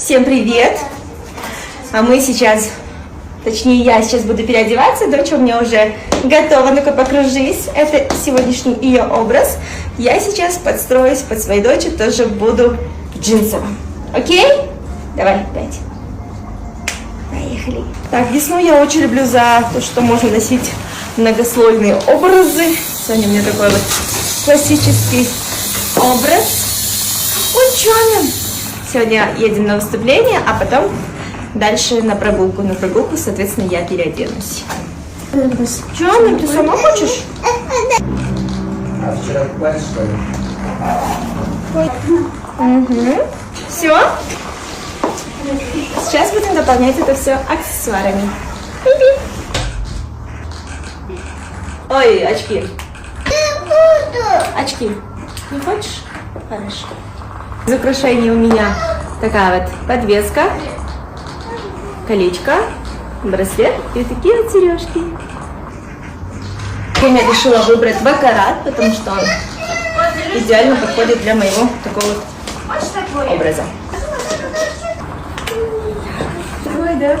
Всем привет! А мы сейчас, точнее я сейчас буду переодеваться, дочь у меня уже готова, ну-ка покружись. Это сегодняшний ее образ. Я сейчас подстроюсь под свою дочь, тоже буду в джинсовом. Окей? Давай, 5. Поехали. Так, весну я очень люблю за то, что можно носить многослойные образы. Сегодня у меня такой вот классический образ. Ученым. Сегодня едем на выступление, а потом дальше на прогулку. На прогулку, соответственно, я переоденусь. Ученым, ты сама хочешь? А вчера купались, что ли? Угу. Все. Сейчас будем дополнять это все аксессуарами. Ой, очки. Очки. Не хочешь? Хорошо. Из украшений у меня такая вот подвеска, колечко, браслет и такие вот сережки. Я решила выбрать бакарат, потому что он идеально подходит для моего такого вот образа. Такой, да?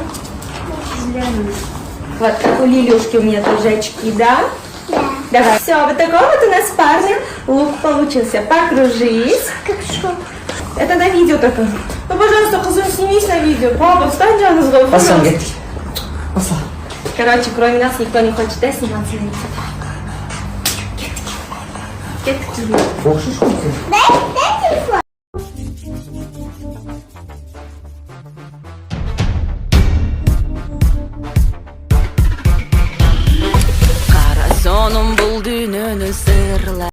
Вот как у Лилюшки у меня тоже очки, да? Да. Давай. Все, вот такой вот у нас парный лук получился. Покружись. Хорошо. Это на видео только. Ну, пожалуйста, Хазун, снимись на видео. Папа, встань, Джана, с головой. Короче, кроме нас никто не хочет, да, сниматься на видео? Дай телефон. Kara sonum bul dününü sırla